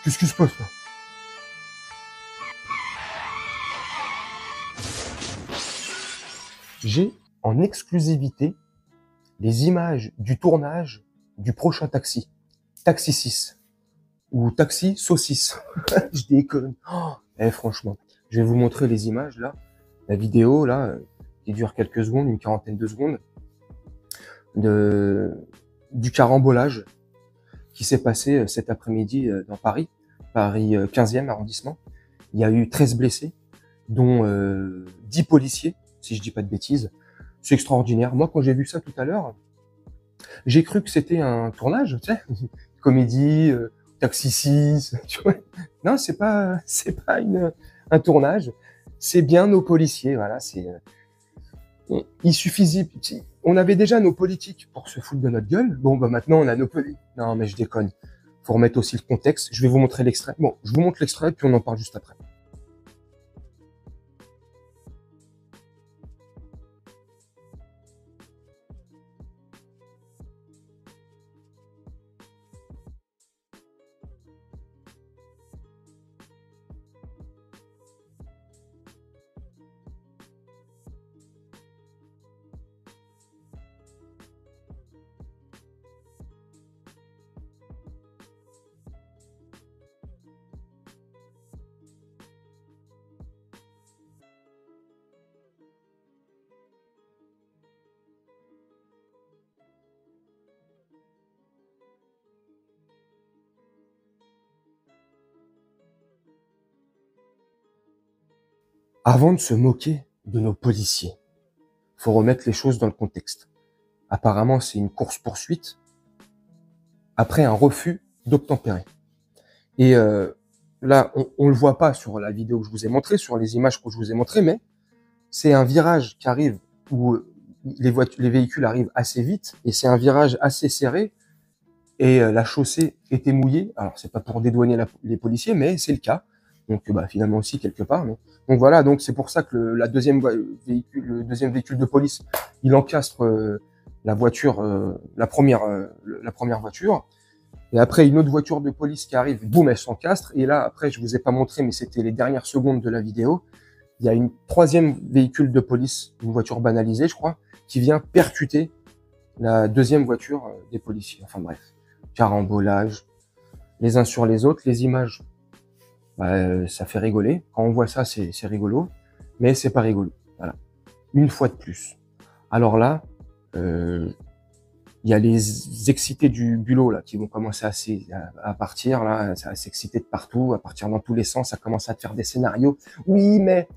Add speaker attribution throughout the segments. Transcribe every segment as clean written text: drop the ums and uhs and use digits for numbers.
Speaker 1: Qu'est-ce qui se passe là? J'ai en exclusivité les images du tournage du prochain Taxi. Taxi 6. Ou Taxi Saucisse. Je déconne. Oh, franchement, je vais vous montrer les images là. La vidéo là, qui dure quelques secondes, une quarantaine de secondes, du carambolage qui s'est passé cet après-midi dans Paris 15e arrondissement. Il y a eu 13 blessés, dont 10 policiers, si je dis pas de bêtises. C'est extraordinaire. Moi, quand j'ai vu ça tout à l'heure, j'ai cru que c'était un tournage, tu sais, comédie, Taxi 6, tu vois. Non, c'est pas un tournage. C'est bien nos policiers, voilà. Il suffisait, on avait déjà nos politiques pour se foutre de notre gueule. Bon, bah maintenant on a nos politiques. Non, mais je déconne. Faut remettre aussi le contexte. Je vais vous montrer l'extrait. Bon, je vous montre l'extrait, puis on en parle juste après. Avant de se moquer de nos policiers, faut remettre les choses dans le contexte. Apparemment, c'est une course-poursuite après un refus d'obtempérer. Et là, on le voit pas sur la vidéo que je vous ai montrée, sur les images que je vous ai montrées, mais c'est un virage qui arrive où les véhicules arrivent assez vite, et c'est un virage assez serré, et la chaussée était mouillée. Alors, c'est pas pour dédouaner les policiers, mais c'est le cas. Donc, bah, finalement aussi, quelque part. Mais... Donc voilà, donc c'est pour ça que le deuxième véhicule de police, il encastre la voiture, la première voiture. Et après, une autre voiture de police qui arrive, boum, elle s'encastre. Et là, après, je vous ai pas montré, mais c'était les dernières secondes de la vidéo. Il y a une troisième véhicule de police, une voiture banalisée, je crois, qui vient percuter la deuxième voiture des policiers. Enfin bref, carambolage, les uns sur les autres, les images, bah, ça fait rigoler. Quand on voit ça, c'est rigolo, mais c'est pas rigolo. Voilà. Une fois de plus. Alors là, il y a les excités du bulot là qui vont commencer à partir là, à s'exciter de partout, à partir dans tous les sens, à commencer à te faire des scénarios. Oui, mais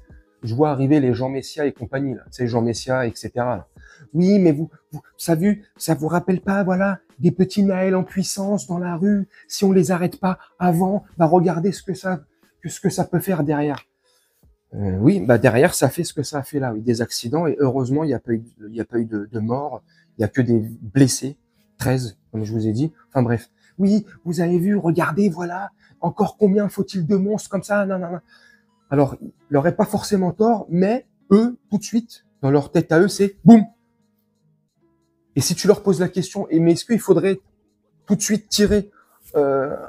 Speaker 1: je vois arriver les Jean Messia et compagnie là, tu sais, Jean Messia, etc. Là. Oui, mais ça vous rappelle pas, voilà, des petits Naël en puissance dans la rue. Si on les arrête pas avant, bah regardez ce que ça peut faire derrière. Oui, bah derrière, ça fait ce que ça a fait là, oui, des accidents, et heureusement, il n'y a pas eu de morts, il y a que des blessés, 13, comme je vous ai dit. Enfin bref. Oui, vous avez vu, regardez, voilà, encore combien faut-il de monstres comme ça, non, non, non. Alors, il leur est pas forcément tort, mais eux, tout de suite, dans leur tête à eux, c'est boum. Et si tu leur poses la question, mais est-ce qu'il faudrait tout de suite tirer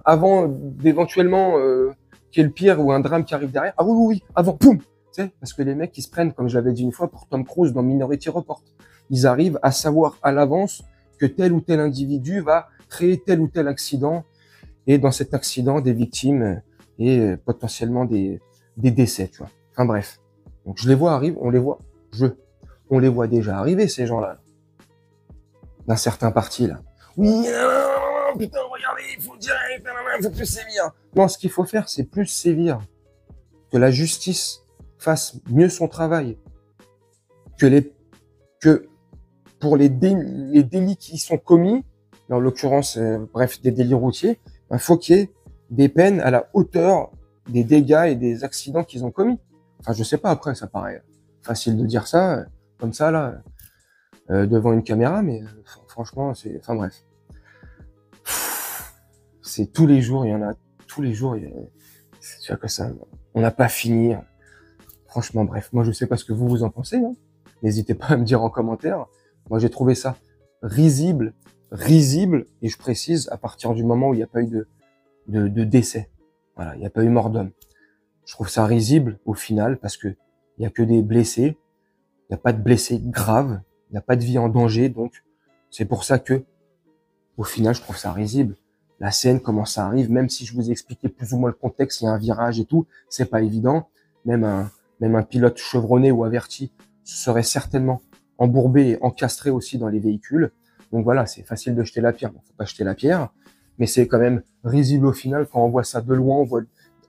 Speaker 1: avant d'éventuellement qu'il y ait le pire ou un drame qui arrive derrière? Ah oui, oui, oui, avant, boum. Tu sais, parce que les mecs, ils se prennent, comme je l'avais dit une fois, pour Tom Cruise dans Minority Report. Ils arrivent à savoir à l'avance que tel ou tel individu va créer tel ou tel accident, et dans cet accident, des victimes et potentiellement des décès, tu vois. Enfin bref. Donc je les vois arriver, on les voit déjà arriver, ces gens-là, d'un certain parti, là. Oui, putain, regardez, il faut direct, il faut plus sévir. Non, ce qu'il faut faire, c'est plus sévir. Que la justice fasse mieux son travail. Que pour les délits qui sont commis, en l'occurrence, bref, des délits routiers, il faut qu'il y ait des peines à la hauteur des dégâts et des accidents qu'ils ont commis. Enfin, je sais pas, après, ça paraît facile de dire ça, comme ça, là, devant une caméra, mais franchement, enfin bref. C'est tous les jours, il y en a, tous les jours, c'est que ça, on n'a pas fini. Franchement, bref, moi, je sais pas ce que vous en pensez, hein. N'hésitez pas à me dire en commentaire. Moi, j'ai trouvé ça risible, et je précise, à partir du moment où il n'y a pas eu de décès. Voilà, il n'y a pas eu mort d'homme. Je trouve ça risible au final parce que il y a que des blessés, il n'y a pas de blessés graves, il n'y a pas de vie en danger, donc c'est pour ça que au final je trouve ça risible. La scène, comment ça arrive, même si je vous ai expliqué plus ou moins le contexte, il y a un virage et tout, c'est pas évident. Même un pilote chevronné ou averti serait certainement embourbé et encastré aussi dans les véhicules. Donc voilà, c'est facile de jeter la pierre, donc faut pas jeter la pierre, mais c'est quand même risible au final quand on voit ça de loin, on voit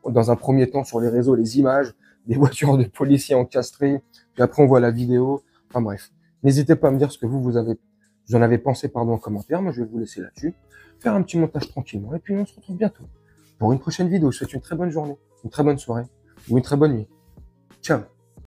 Speaker 1: dans un premier temps sur les réseaux les images des voitures de policiers encastrées, puis après on voit la vidéo. Enfin bref, n'hésitez pas à me dire ce que vous en avez pensé en commentaire. Moi je vais vous laisser là-dessus, faire un petit montage tranquillement, et puis on se retrouve bientôt pour une prochaine vidéo. Je vous souhaite une très bonne journée, une très bonne soirée ou une très bonne nuit. Ciao.